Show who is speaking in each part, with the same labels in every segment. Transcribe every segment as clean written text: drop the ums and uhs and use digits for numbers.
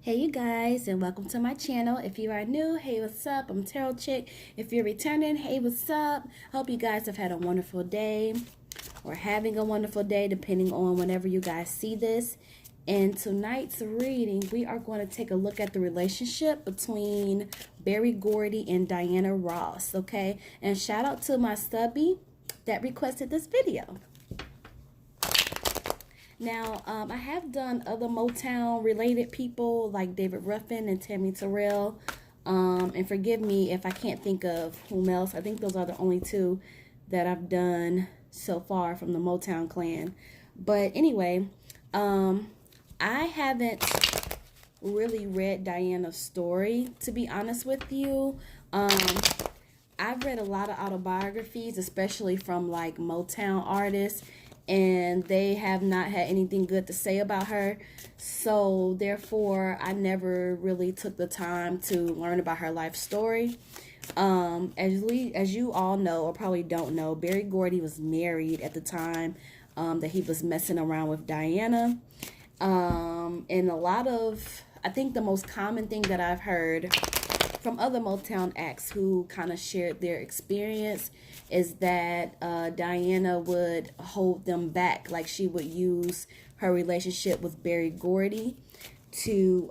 Speaker 1: Hey you guys, and welcome to my channel. If you are new, hey, what's up? I'm Imtarotchick. If you're returning, hey, what's up? Hope you guys have had a wonderful day or having a wonderful day depending on whenever you guys see this. In tonight's reading, we are going to take a look at the relationship between Berry Gordy and Diana Ross, okay? And shout out to my stubby that requested this video. Now, I have done other Motown related people like David Ruffin and Tammy Terrell. And forgive me if I can't think of whom else. I think those are the only two that I've done so far from the Motown clan. But anyway, I haven't really read Diana's story, to be honest with you. I've read a lot of autobiographies, especially from like Motown artists, and they have not had anything good to say about her. So therefore, I never really took the time to learn about her life story. As you all know, or probably don't know, Berry Gordy was married at the time that he was messing around with Diana. And I think the most common thing that I've heard from other Motown acts who kind of shared their experience is that Diana would hold them back. Like she would use her relationship with Berry Gordy to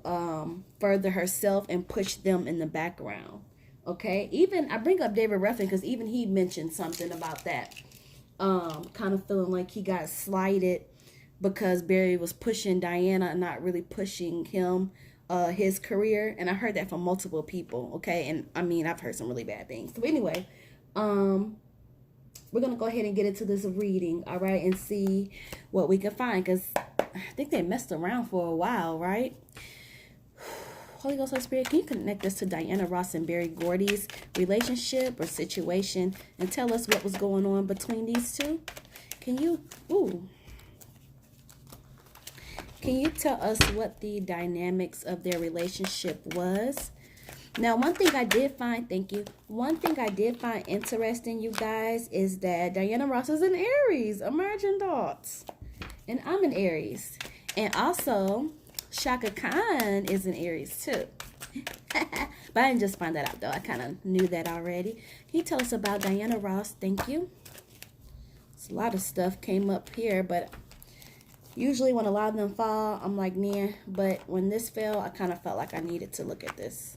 Speaker 1: further herself and push them in the background. Okay, even I bring up David Ruffin because even he mentioned something about that. Kind of feeling like he got slighted because Berry was pushing Diana and not really pushing him, his career. And I heard that from multiple people, okay? And I mean, I've heard some really bad things. So anyway, we're going to go ahead and get into this reading, all right? And see what we can find, because I think they messed around for a while, right? Holy Ghost, Holy Spirit, can you connect us to Diana Ross and Berry Gordy's relationship or situation and tell us what was going on between these two? Can you tell us what the dynamics of their relationship was? Now, one thing I did find interesting, you guys, is that Diana Ross is an Aries. Imagine thoughts. And I'm an Aries. And also, Shaka Khan is an Aries too. But I didn't just find that out, though. I kind of knew that already. Can you tell us about Diana Ross? Thank you. It's a lot of stuff came up here, but usually when a lot of them fall, I'm like, nah. But when this fell, I kind of felt like I needed to look at this.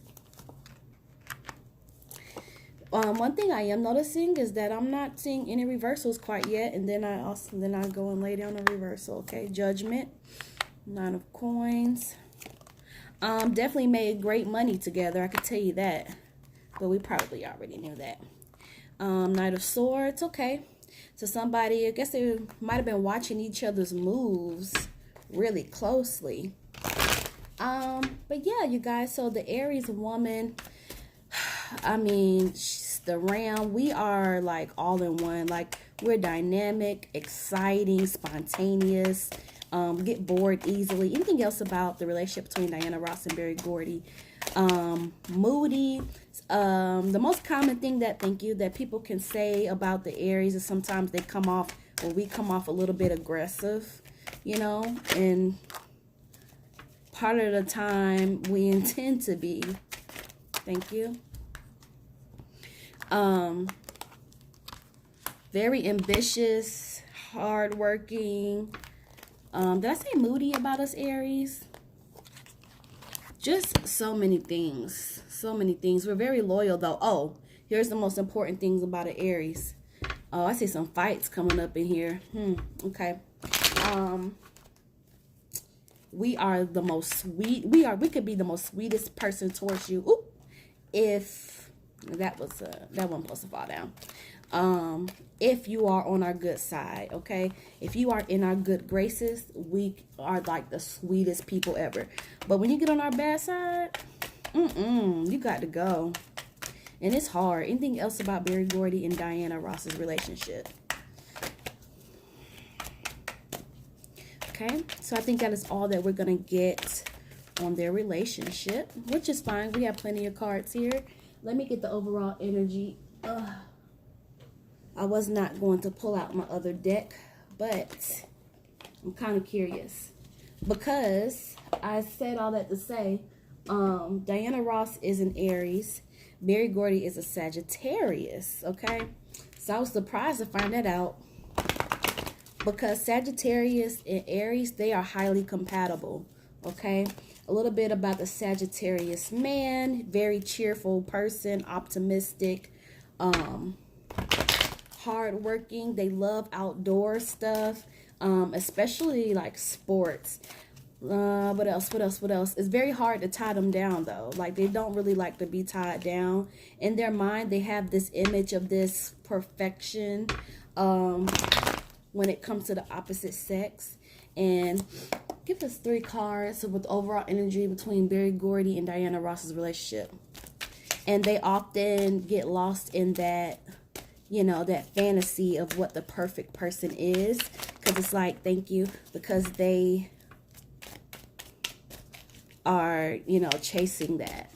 Speaker 1: One thing I am noticing is that I'm not seeing any reversals quite yet, and then I go and lay down a reversal. Okay, Judgment, 9 of Coins. Definitely made great money together. I could tell you that, but we probably already knew that. Knight of Swords. Okay, so somebody, I guess they might have been watching each other's moves really closely. But yeah, you guys. So the Aries woman, I mean, the Ram, we are like all in one. Like we're dynamic, exciting, spontaneous, get bored easily. Anything else about the relationship between Diana Ross and Berry Gordy? Moody. The most common thing that people can say about the Aries is sometimes we come off a little bit aggressive, you know, and part of the time we intend to be. Thank you. Very ambitious, hardworking. Did I say moody about us, Aries? Just so many things. So many things. We're very loyal, though. Oh, here's the most important things about an Aries. Oh, I see some fights coming up in here. Okay. We are the most sweet. We could be the most sweetest person towards you. Ooh, if that wasn't supposed to fall down. If you are on our good side, okay? If you are in our good graces, we are like the sweetest people ever. But when you get on our bad side, you got to go. And it's hard. Anything else about Berry Gordy and Diana Ross's relationship? Okay, so I think that is all that we're going to get on their relationship, which is fine. We have plenty of cards here. Let me get the overall energy. I was not going to pull out my other deck, but I'm kind of curious. because I said all that to say, Diana Ross is an Aries. Berry Gordy is a Sagittarius, okay? So I was surprised to find that out, because Sagittarius and Aries, they are highly compatible, okay? A little bit about the Sagittarius man: very cheerful person, optimistic, hardworking. They love outdoor stuff, especially like sports. What else? What else? What else? It's very hard to tie them down, though. Like, they don't really like to be tied down. In their mind, they have this image of this perfection when it comes to the opposite sex. And give us 3 cards with overall energy between Berry Gordy and Diana Ross's relationship. And they often get lost in that, you know, that fantasy of what the perfect person is. Because it's like, thank you, because they are, you know, chasing that.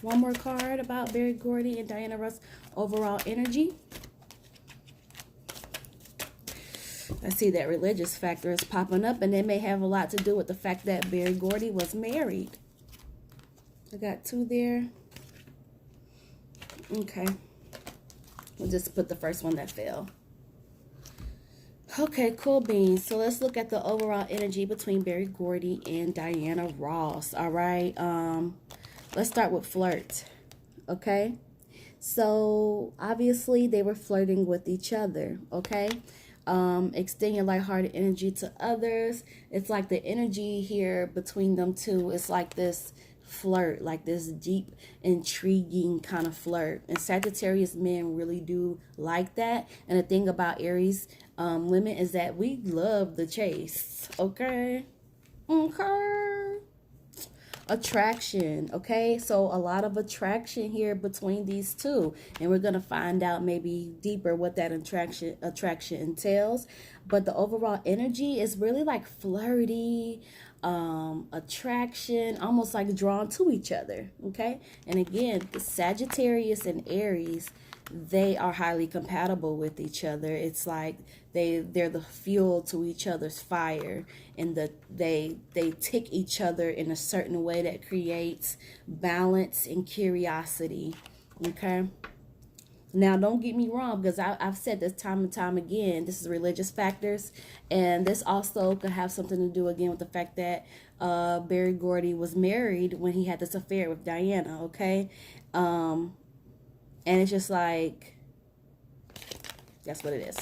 Speaker 1: One more card about Berry Gordy and Diana Ross overall energy. I see that religious factor is popping up, and it may have a lot to do with the fact that Berry Gordy was married. I got 2 there. Okay. We'll just put the first one that fell. Okay, cool beans. So let's look at the overall energy between Berry Gordy and Diana Ross. All right. Let's start with flirt. Okay. So obviously they were flirting with each other. Okay. Extend your lighthearted energy to others. It's like the energy here between them two is like this flirt, like this deep, intriguing kind of flirt. And Sagittarius men really do like that. And the thing about Aries women is that we love the chase. Okay. Attraction. Okay, so a lot of attraction here between these two, and we're gonna find out maybe deeper what that attraction entails. But the overall energy is really like flirty, attraction, almost like drawn to each other. Okay, and again, the Sagittarius and Aries, they are highly compatible with each other. It's like they're the fuel to each other's fire, and they tick each other in a certain way that creates balance and curiosity. Okay. Now, don't get me wrong, because I've said this time and time again, this is religious factors, and this also could have something to do again with the fact that Berry Gordy was married when he had this affair with Diana. Okay. And it's just like, that's what it is.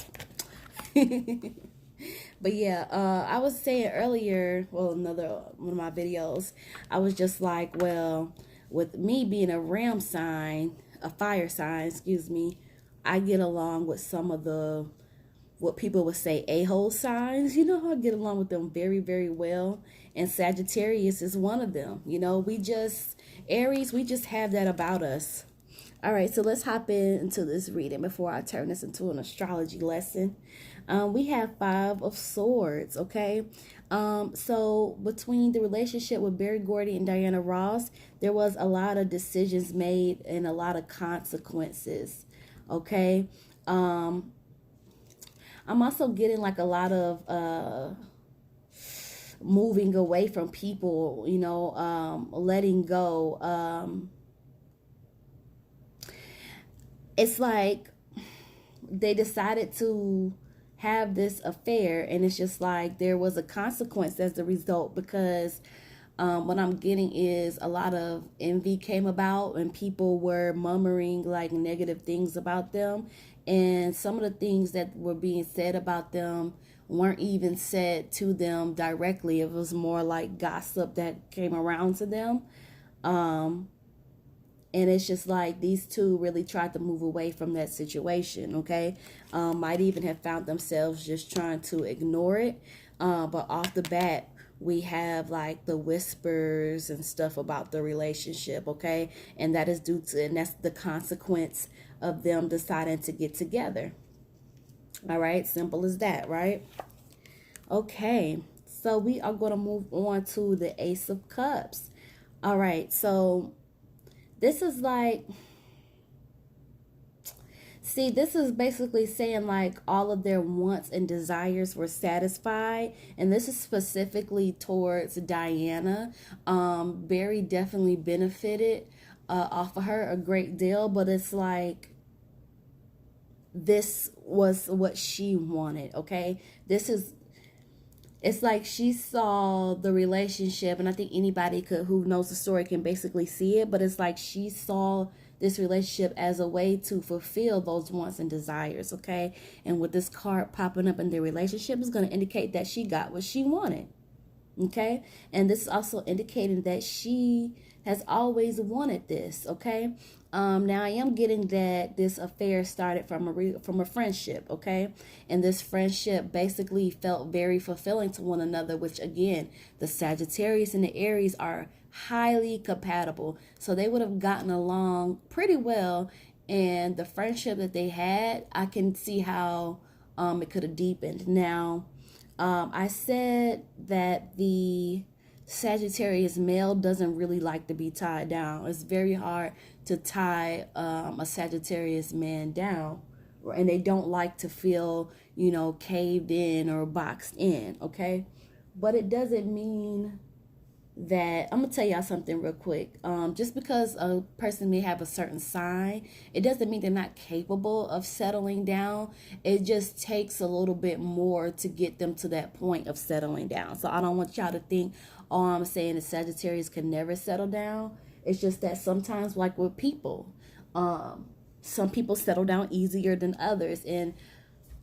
Speaker 1: But yeah, I was saying earlier, well, another one of my videos, I was just like, well, with me being a ram sign, a fire sign, excuse me, I get along with some of the, what people would say, a-hole signs. You know, I get along with them very, very well. And Sagittarius is one of them. You know, Aries, we just have that about us. All right, so let's hop into this reading before I turn this into an astrology lesson. We have 5 of Swords, okay? So between the relationship with Berry Gordy and Diana Ross, there was a lot of decisions made and a lot of consequences, okay? I'm also getting like a lot of moving away from people, you know, letting go. It's like they decided to have this affair, and it's just like there was a consequence as the result, because what I'm getting is a lot of envy came about, and people were murmuring like negative things about them, and some of the things that were being said about them weren't even said to them directly. It was more like gossip that came around to them. And it's just like these two really tried to move away from that situation, okay? Might even have found themselves just trying to ignore it. But off the bat, we have like the whispers and stuff about the relationship, okay? And that is and that's the consequence of them deciding to get together. All right, simple as that, right? Okay, so we are going to move on to the Ace of Cups. All right, so this is like See, this is basically saying like all of their wants and desires were satisfied, and this is specifically towards Diana. Barry definitely benefited off of her a great deal, but it's like this was what she wanted. Okay, this is, it's like she saw the relationship, and I think anybody could who knows the story can basically see it, but it's like she saw this relationship as a way to fulfill those wants and desires. Okay, and with this card popping up in their relationship is going to indicate that she got what she wanted. Okay, and this is also indicating that she has always wanted this. Okay, now I am getting that this affair started from a friendship. Okay, and this friendship basically felt very fulfilling to one another, which again, the Sagittarius and the Aries are highly compatible, so they would have gotten along pretty well. And the friendship that they had, I can see how it could have deepened. Now, I said that the Sagittarius male doesn't really like to be tied down. It's very hard to tie a Sagittarius man down, and they don't like to feel, caved in or boxed in. Okay, but it doesn't mean that, I'm gonna tell y'all something real quick. Just because a person may have a certain sign, it doesn't mean they're not capable of settling down. It just takes a little bit more to get them to that point of settling down. So I don't want y'all to think, oh, I'm saying the Sagittarius can never settle down. It's just that sometimes, like with people, some people settle down easier than others, and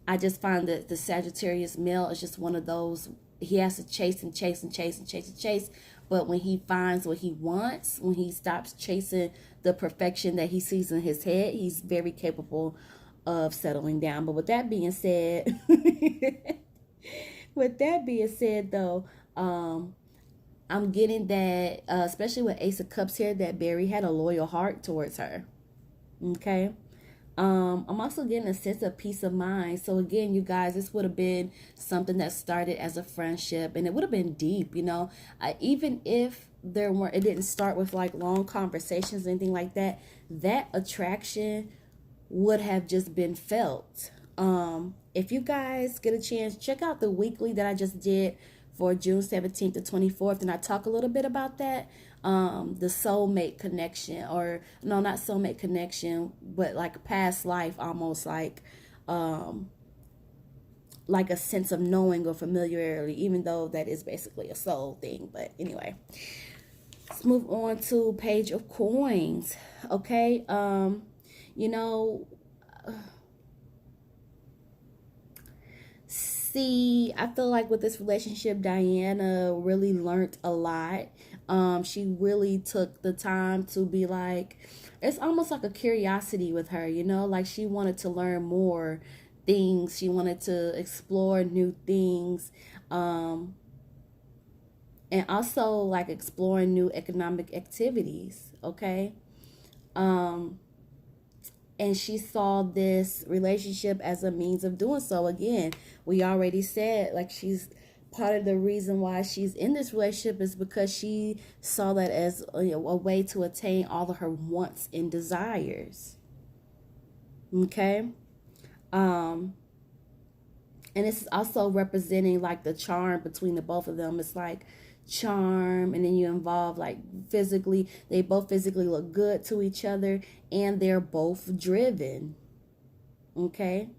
Speaker 1: I just find that the Sagittarius male is just one of those. He has to chase and chase and chase and chase and chase. But when he finds what he wants, when he stops chasing the perfection that he sees in his head, he's very capable of settling down. But with that being said, though, I'm getting that, especially with Ace of Cups here, that Barry had a loyal heart towards her. Okay. I'm also getting a sense of peace of mind. So again, you guys, this would have been something that started as a friendship, and it would have been deep, even if it didn't start with like long conversations or anything like that, that attraction would have just been felt. If you guys get a chance, check out the weekly that I just did for June 17th to 24th, and I talk a little bit about that. The soulmate connection, or no, not soulmate connection, but like past life, almost like a sense of knowing or familiarity, even though that is basically a soul thing. But anyway, let's move on to Page of Coins. Okay, see, I feel like with this relationship, Diana really learned a lot. She really took the time to be like, it's almost like a curiosity with her, like she wanted to learn more things. She wanted to explore new things. And also like exploring new economic activities. Okay. And she saw this relationship as a means of doing so. Again, we already said, like, she's part of the reason why she's in this relationship is because she saw that as a way to attain all of her wants and desires. Okay. And this is also representing like the charm between the both of them. It's like charm, and then you involve like physically, they both physically look good to each other, and they're both driven. Okay,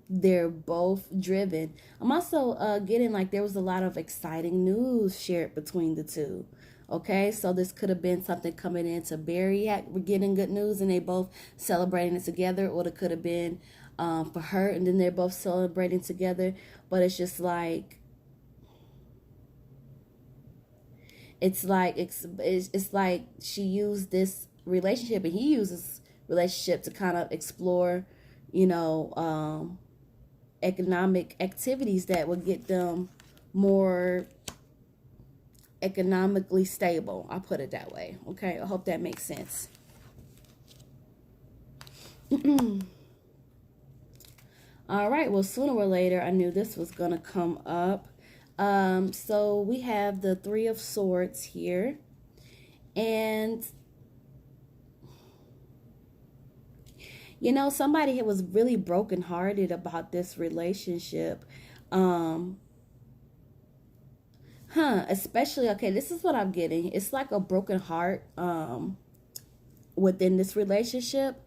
Speaker 1: they're both driven. I'm also getting like there was a lot of exciting news shared between the two. Okay, so this could have been something coming into Barry getting good news and they both celebrating it together, or it could have been for her and then they're both celebrating together. But it's just like, it's like she used this relationship and he uses relationship to kind of explore, economic activities that would get them more economically stable. I'll put it that way. Okay, I hope that makes sense. All right, well, sooner or later, I knew this was going to come up. So we have the Three of Swords here. And You know, somebody was really brokenhearted about this relationship. Um, especially, okay, this is what I'm getting. It's like a broken heart within this relationship.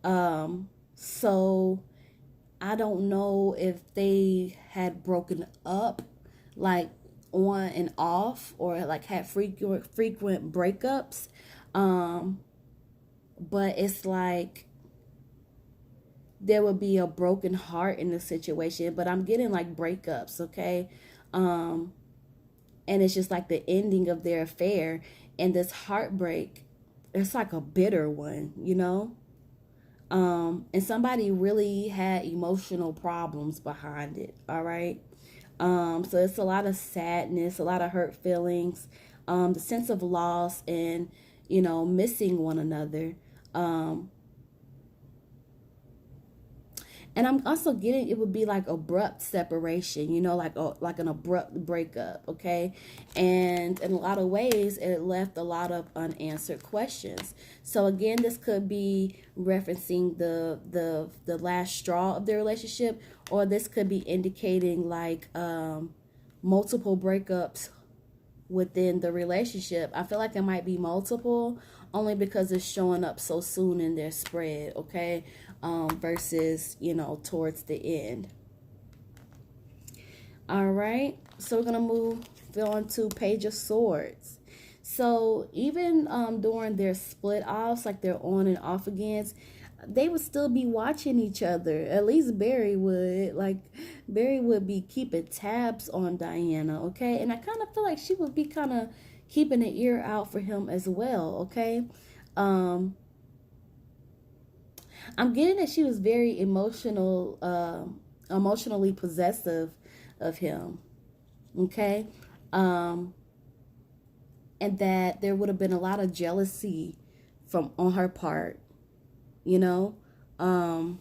Speaker 1: So I don't know if they had broken up like on and off, or like had frequent breakups. Um, but it's like there would be a broken heart in the situation, but I'm getting like breakups, okay? Um, and it's just like the ending of their affair, and this heartbreak, it's like a bitter one, you know? And somebody really had emotional problems behind it, all right? So it's a lot of sadness, a lot of hurt feelings, the sense of loss, and, you know, missing one another. Um, And I'm also getting it would be like abrupt separation, you know, like an abrupt breakup, okay? And in a lot of ways, it left a lot of unanswered questions. So again, this could be referencing the last straw of their relationship, or this could be indicating like multiple breakups within the relationship. I feel like it might be multiple, only because it's showing up so soon in their spread, okay? Versus, you know, towards the end. All right, so we're gonna move on to Page of Swords. So even during their split offs, like they're on and off again, they would still be watching each other. At least Barry would. Like, Barry would be keeping tabs on Diana, okay? And I kind of feel like she would be kind of keeping an ear out for him as well, okay? Um, I'm getting that she was very emotionally possessive of him, okay? Um, and that there would have been a lot of jealousy from on her part, you know? Um,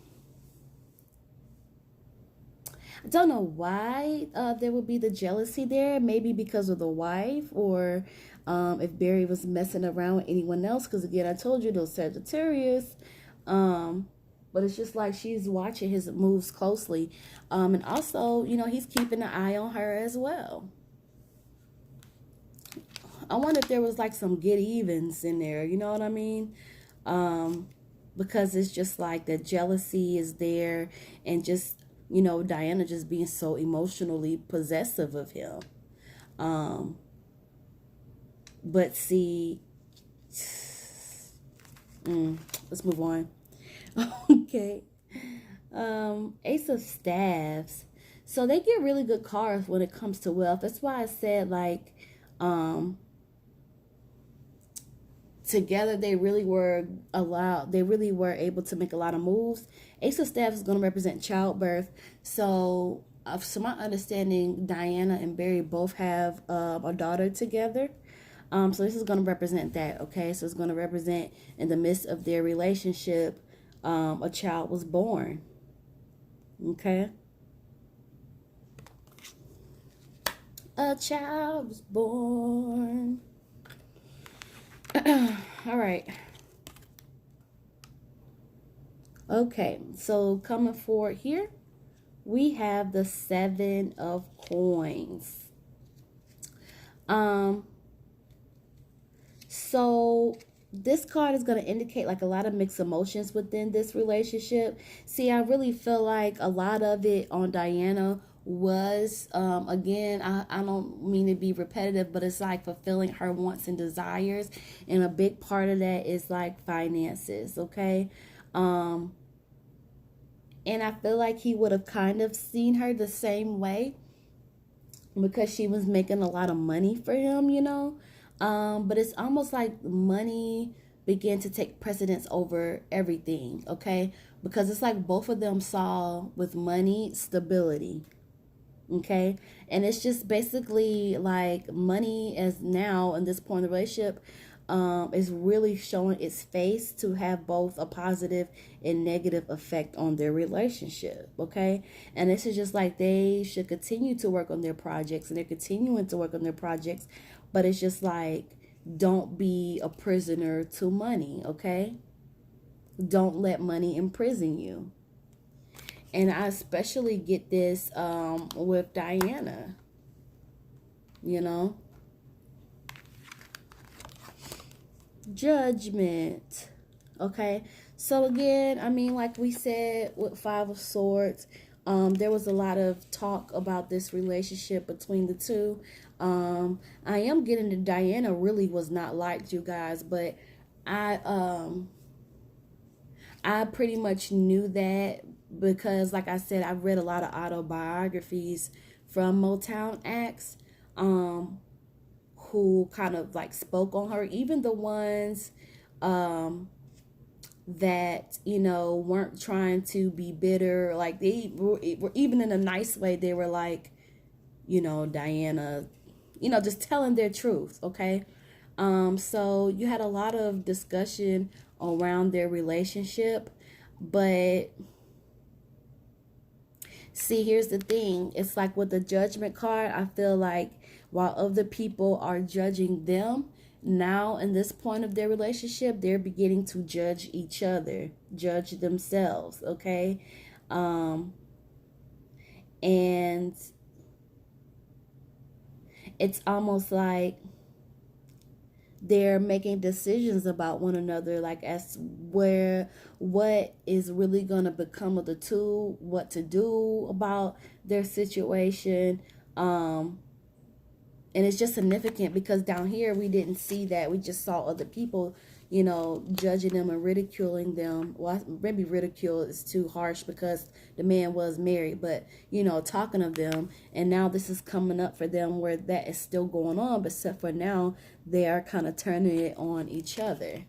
Speaker 1: I don't know why there would be the jealousy there. Maybe because of the wife, or if Barry was messing around with anyone else. Because again, I told you those Sagittarius. Um, but it's just like she's watching his moves closely, and also, you know, he's keeping an eye on her as well. I wonder if there was like some get evens in there. You know what I mean? Um, because it's just like the jealousy is there, and just, you know, Diana just being so emotionally possessive of him. Um, but see, let's move on. Okay. Ace of Staves. So they get really good cards when it comes to wealth. That's why I said like, um, together they really were able to make a lot of moves. Ace of Staves is going to represent childbirth. So so my understanding, Diana and Barry both have a daughter together. So this is going to represent that, okay? So it's going to represent in the midst of their relationship, a child was born, okay? A child was born. All right. Okay, so coming forward here, we have the Seven of Coins. So this card is going to indicate like a lot of mixed emotions within this relationship. See, I really feel like a lot of it on Diana was, again, I don't mean to be repetitive, but it's like fulfilling her wants and desires. And a big part of that is like finances, okay? And I feel like he would have kind of seen her the same way, because she was making a lot of money for him, you know. But it's almost like money began to take precedence over everything, okay? Because it's like both of them saw with money stability, okay? And it's just basically like money, as now in this point in the relationship, is really showing its face to have both a positive and negative effect on their relationship, okay? And this is just like they should continue to work on their projects, and they're continuing to work on their projects, but it's just like, don't be a prisoner to money, okay? Don't let money imprison you. And I especially get this with Diana, you know. Judgment. Okay. So again, I mean, like we said with Five of Swords, there was a lot of talk about this relationship between the two. I am getting that Diana really was not liked, you guys, but I um I pretty much knew that because, like I said, I've read a lot of autobiographies from Motown acts um, who kind of like spoke on her, even the ones um, that, you know, weren't trying to be bitter. Like they were even in a nice way, they were like, you know, Diana, you know, just telling their truth, okay? So you had a lot of discussion around their relationship, but see, here's the thing. It's like with the judgment card, I feel like while other people are judging them, now in this point of their relationship, they're beginning to judge each other, judge themselves, okay? Um, and it's almost like they're making decisions about one another, like as where what is really going to become of the two, what to do about their situation. um and it's just significant because down here we didn't see that. We just saw other people, you know, judging them and ridiculing them. Well, maybe ridicule is too harsh because the man was married, but, you know, talking of them. And now this is coming up for them where that is still going on, but except for now they are kind of turning it on each other.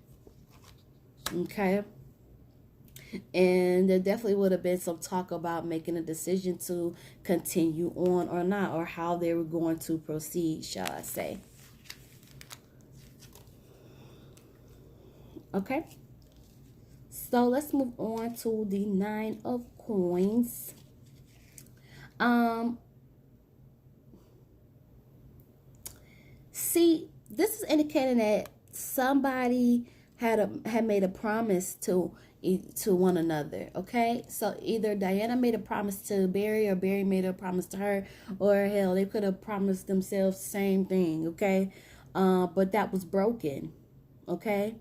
Speaker 1: Okay. And there definitely would have been some talk about making a decision to continue on or not, or how they were going to proceed, shall I say. Okay, so let's move on to the Nine of Coins. Um, See, this is indicating that somebody had made a promise to one another. Okay, so either Diana made a promise to Barry, or Barry made a promise to her, or hell, they could have promised themselves the same thing. Okay, but that was broken. Okay.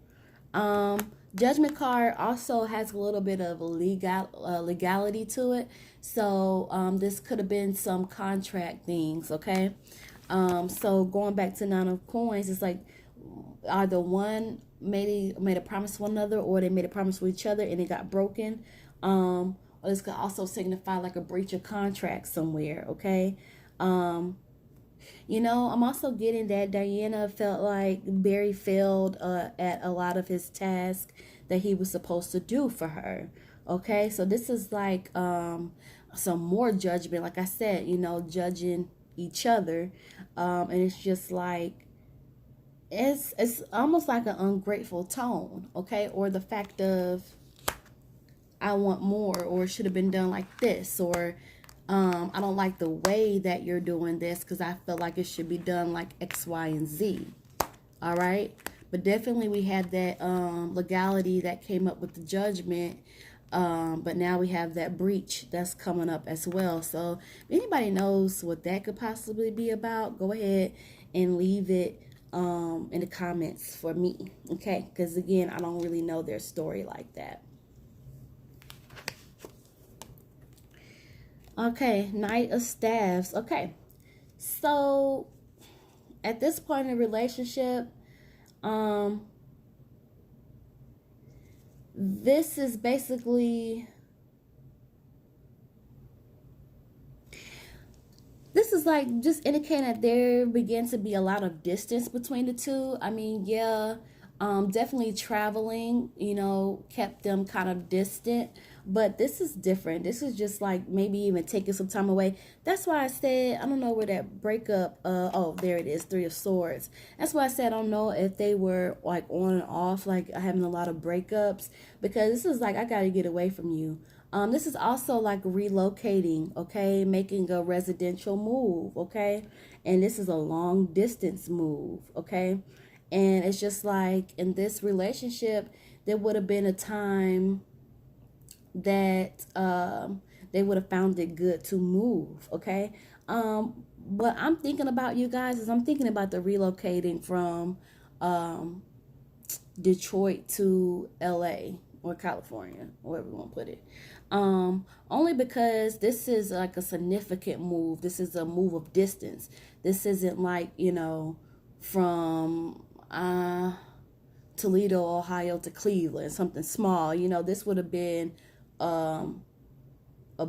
Speaker 1: Judgment card also has a little bit of legality to it. So this could have been some contract things. Okay. So going back to Nine of Coins, it's like either one made a promise to one another, or they made a promise with each other and it got broken. Or this could also signify like a breach of contract somewhere. Okay. You know, I'm also getting that Diana felt like Barry failed at a lot of his tasks that he was supposed to do for her. Okay, so this is like some more judgment. Like I said, you know, judging each other, and it's just like it's almost like an ungrateful tone. Okay, or the fact of I want more, or it should have been done like this, or I don't like the way that you're doing this because I feel like it should be done like X, Y, and Z. All right. But definitely we had that legality that came up with the judgment. But now we have that breach that's coming up as well. So if anybody knows what that could possibly be about, go ahead and leave it in the comments for me. Okay. Because again, I don't really know their story like that. Okay, Knight of Staffs. Okay, so at this point in the relationship, this is basically, this is like just indicating that there begins to be a lot of distance between the two. I mean, yeah, definitely traveling, you know, kept them kind of distant. But this is different. This is just like maybe even taking some time away. That's why I said, I don't know where that breakup, oh, there it is, Three of Swords. That's why I said I don't know if they were like on and off, like having a lot of breakups. Because this is like, I got to get away from you. This is also like relocating, okay? Making a residential move, okay? And this is a long distance move, okay? And it's just like in this relationship, there would have been a time that they would have found it good to move. Okay. What I'm thinking about, you guys, is I'm thinking about the relocating from Detroit to LA or California, wherever you want to put it. Only because this is like a significant move. This is a move of distance. This isn't like, from Toledo, Ohio to Cleveland, something small. This would have been a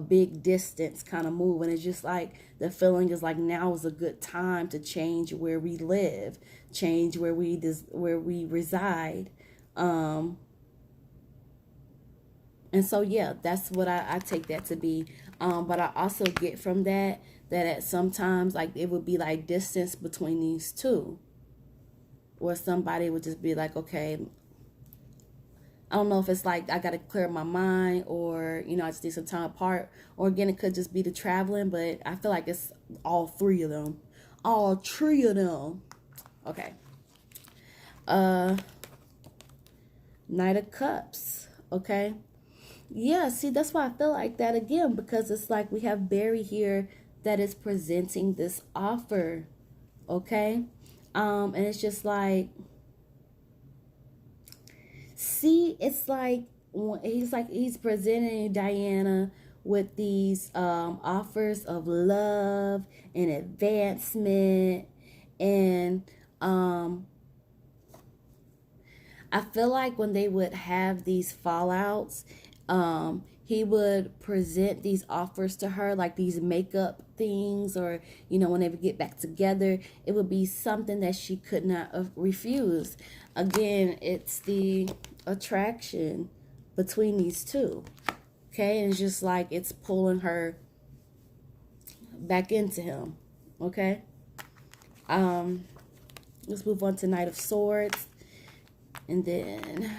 Speaker 1: big distance kind of move, and it's just like the feeling is like now is a good time to change where we live, change where we reside. And so yeah, that's what I take that to be. But I also get from that at sometimes like it would be like distance between these two, where somebody would just be like, okay, I don't know if it's like I gotta clear my mind, or I just need some time apart, or again it could just be the traveling, but I feel like it's all three of them. Okay. Knight of Cups. Okay. Yeah, see, that's why I feel like that again, because it's like we have Barry here that is presenting this offer. Okay. And it's just like, see, it's like he's presenting Diana with these offers of love and advancement, and I feel like when they would have these fallouts, he would present these offers to her, like these makeup things, or when they would get back together, it would be something that she could not refuse. Again, it's the attraction between these two. Okay, and it's just like it's pulling her back into him. Okay. Let's move on to Knight of Swords, and then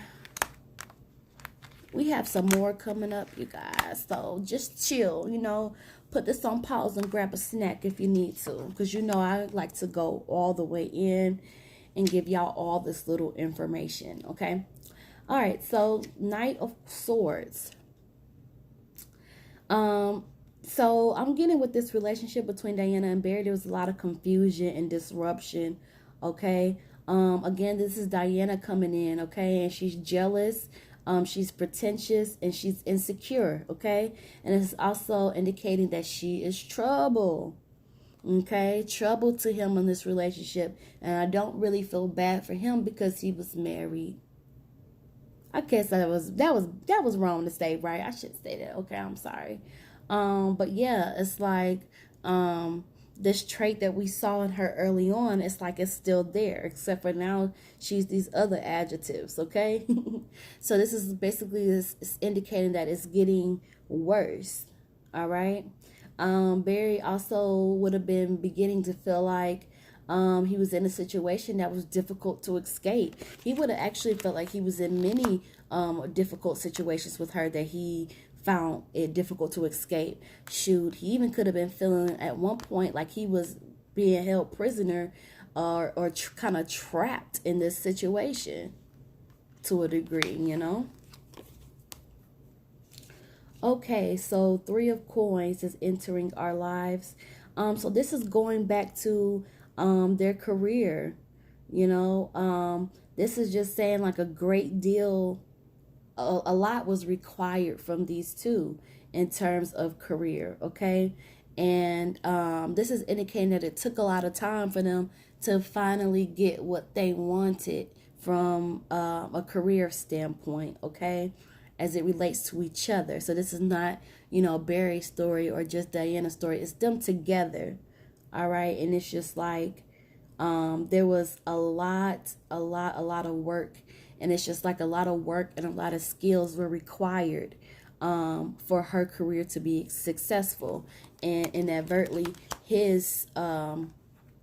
Speaker 1: we have some more coming up, you guys. So just chill, put this on pause and grab a snack if you need to, because I like to go all the way in and give y'all all this little information. Okay. All right. So Knight of Swords. So I'm getting with this relationship between Diana and Barry, there was a lot of confusion and disruption. Okay. Again, this is Diana coming in. Okay. And she's jealous. She's pretentious, and she's insecure. Okay. And it's also indicating that she is trouble. Okay. Trouble to him in this relationship. And I don't really feel bad for him because he was married. I guess that was wrong to say, right? I should say that. Okay, I'm sorry. But yeah, it's like this trait that we saw in her early on, it's like it's still there, except for now she's these other adjectives. Okay. So this is basically it's indicating that it's getting worse. All right. Barry also would have been beginning to feel like he was in a situation that was difficult to escape. He would have actually felt like he was in many difficult situations with her that he found it difficult to escape. Shoot, he even could have been feeling at one point like he was being held prisoner or kind of trapped in this situation to a degree, Okay, so 3 of Coins is entering our lives. So this is going back to their career. This is just saying like a great deal, a lot was required from these two in terms of career. Okay. And this is indicating that it took a lot of time for them to finally get what they wanted from a career standpoint. Okay. As it relates to each other. So this is not, Barry's story or just Diana's story. It's them together. All right. And it's just like, there was a lot of work, and it's just like a lot of work and a lot of skills were required for her career to be successful, and inadvertently his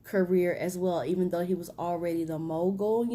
Speaker 1: career as well, even though he was already the mogul.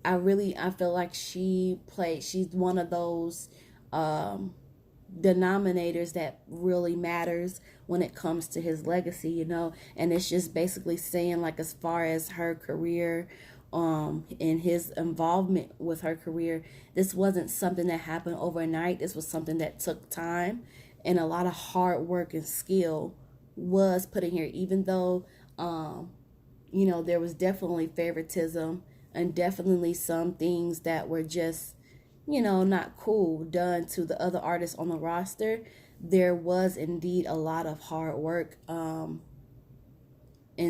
Speaker 1: I feel like she's one of those denominators that really matters when it comes to his legacy, and it's just basically saying like as far as her career and his involvement with her career. This wasn't something that happened overnight. This was something that took time, and a lot of hard work and skill was put in here, even though there was definitely favoritism and definitely some things that were just, not cool done to the other artists on the roster. There was indeed a lot of hard work and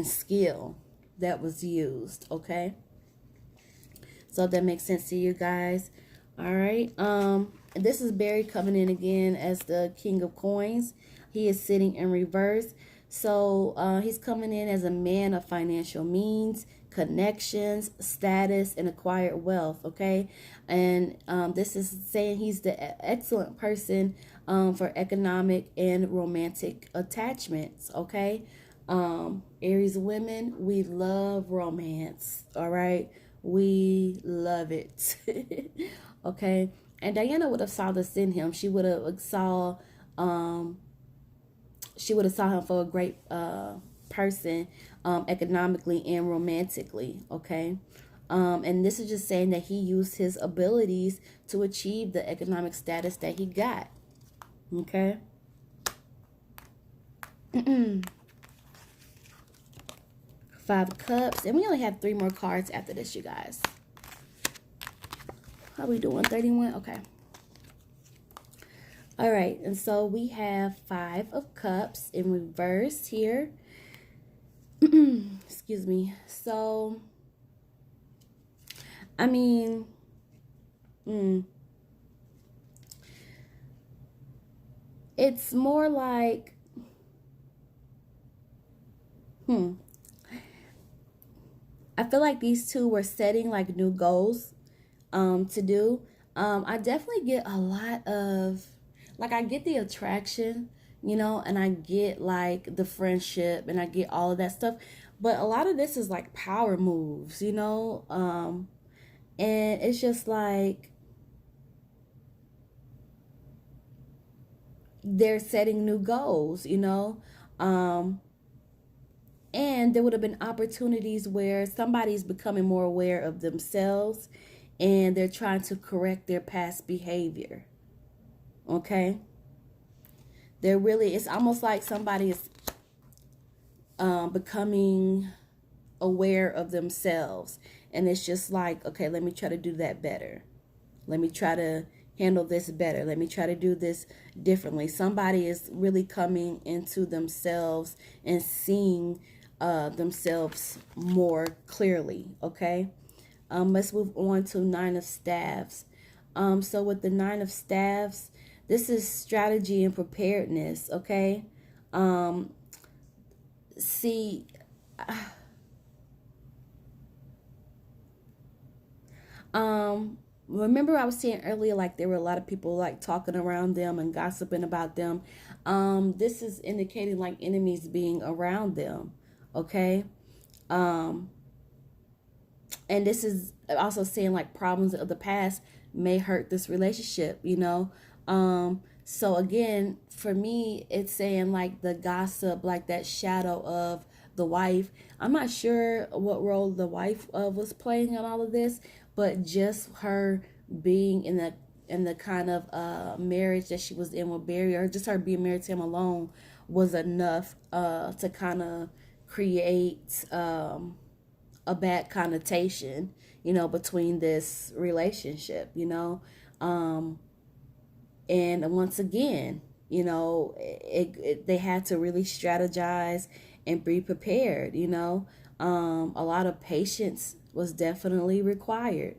Speaker 1: skill that was used, okay? So if that makes sense to you guys. All right. This is Barry coming in again as the King of Coins. He is sitting in reverse. So he's coming in as a man of financial means, connections, status, and acquired wealth, okay? And this is saying he's the excellent person for economic and romantic attachments, okay? Aries women, we love romance, all right? We love it, okay? And Diana would have saw this in him. She would have saw him for a great person, economically and romantically, okay? And this is just saying that he used his abilities to achieve the economic status that he got, okay? Five of Cups, and we only have 3 more cards after this, you guys. How we doing? 31? Okay. All right, and so we have 5 of Cups in reverse here. Excuse me. So, I mean, it's more like, I feel like these two were setting like new goals to do. I definitely get a lot of, like, I get the attraction, and I get like the friendship and I get all of that stuff. But a lot of this is like power moves, and it's just like they're setting new goals, and there would have been opportunities where somebody's becoming more aware of themselves and they're trying to correct their past behavior. Okay? It's almost like somebody is becoming aware of themselves. And it's just like, okay, let me try to do that better. Let me try to handle this better. Let me try to do this differently. Somebody is really coming into themselves and seeing themselves more clearly, okay? Let's move on to 9 of Staves. So with the 9 of Staves, this is strategy and preparedness, okay? Remember I was saying earlier, like, there were a lot of people like talking around them and gossiping about them. This is indicating like enemies being around them, okay? And this is also saying like problems of the past may hurt this relationship, So again, for me, it's saying like the gossip, like that shadow of the wife. I'm not sure what role the wife was playing in all of this, but just her being in the kind of marriage that she was in with Barry, or just her being married to him alone, was enough to kind of create a bad connotation, between this relationship, and once again, they had to really strategize and be prepared, a lot of patience was definitely required,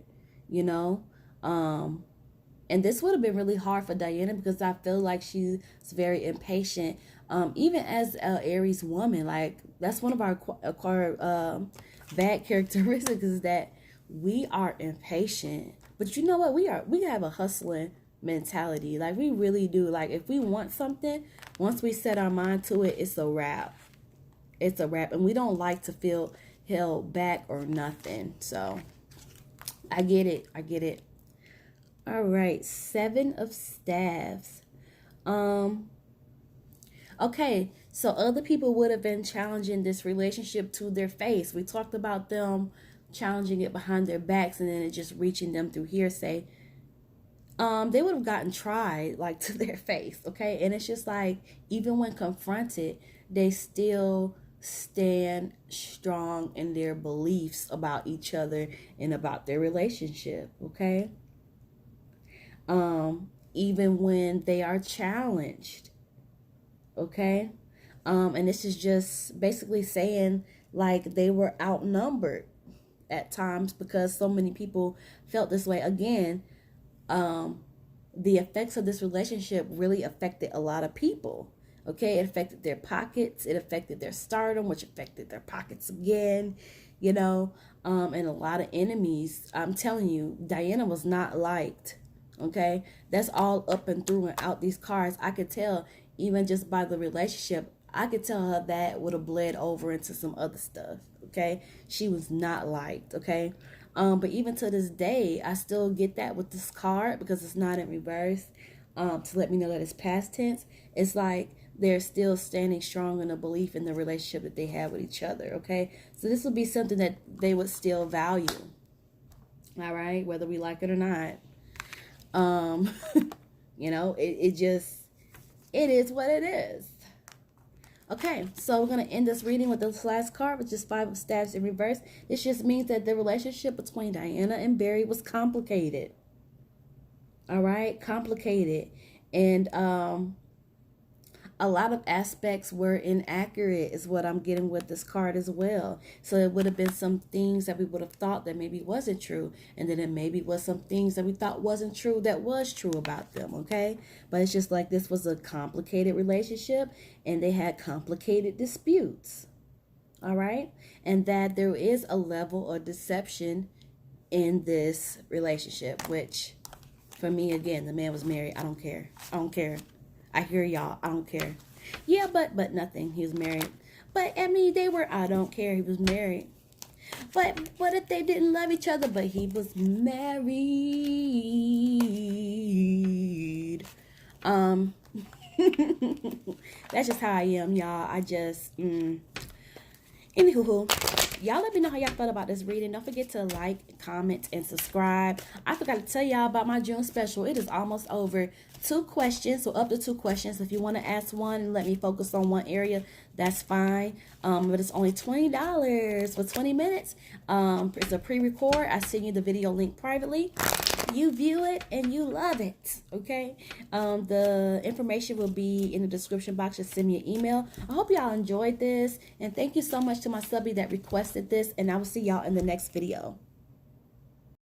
Speaker 1: and this would have been really hard for Diana because I feel like she's very impatient, even as an Aries woman. Like, that's one of our bad characteristics, is that we are impatient. But you know what? We have a hustling mentality. Like, we really do. Like, if we want something, once we set our mind to it, it's a wrap. It's a wrap. And we don't like to feel held back or nothing. So, I get it. All right. 7 of Staves. Okay. So, other people would have been challenging this relationship to their face. We talked about them challenging it behind their backs and then it just reaching them through hearsay, they would have gotten tried like to their face, okay? And it's just like, even when confronted, they still stand strong in their beliefs about each other and about their relationship, okay? Even when they are challenged, okay? And this is just basically saying like they were outnumbered at times because so many people felt this way. Again, the effects of this relationship really affected a lot of people. Okay, it affected their pockets, it affected their stardom, which affected their pockets again, you know, and a lot of enemies. I'm telling you, Diana was not liked. Okay, that's all up and through and out these cards. I could tell, even just by the relationship, I could tell her that would have bled over into some other stuff. Okay, she was not liked. Okay, but even to this day, I still get that with this card because it's not in reverse. To let me know that it's past tense. It's like they're still standing strong in a belief in the relationship that they have with each other. Okay, so this would be something that they would still value. All right, whether we like it or not. You know, it is what it is. Okay, so we're going to end this reading with this last card, which is Five of Staves in reverse. This just means that the relationship between Diana and Barry was complicated. All right, complicated. And a lot of aspects were inaccurate is what I'm getting with this card as well. So it would have been some things that we would have thought that maybe wasn't true. And then it maybe was some things that we thought wasn't true that was true about them, okay? But it's just like this was a complicated relationship and they had complicated disputes, all right? And that there is a level of deception in this relationship, which for me, again, the man was married. I don't care. I don't care. I hear y'all. I don't care. Yeah, but nothing. He was married. But I mean, I don't care. He was married. But what if they didn't love each other? But he was married. That's just how I am, y'all. I just Anywho, y'all let me know how y'all felt about this reading. Don't forget to like, comment, and subscribe. I forgot to tell y'all about my June special. It is almost over. 2 questions, so up to 2 questions. If you want to ask one and let me focus on one area, that's fine. But it's only $20 for 20 minutes. It's a pre-record. I send you the video link privately. You view it and you love it, okay? The information will be in the description box. Just send me an email. I hope y'all enjoyed this, and thank you so much to my subby that requested this, and I will see y'all in the next video.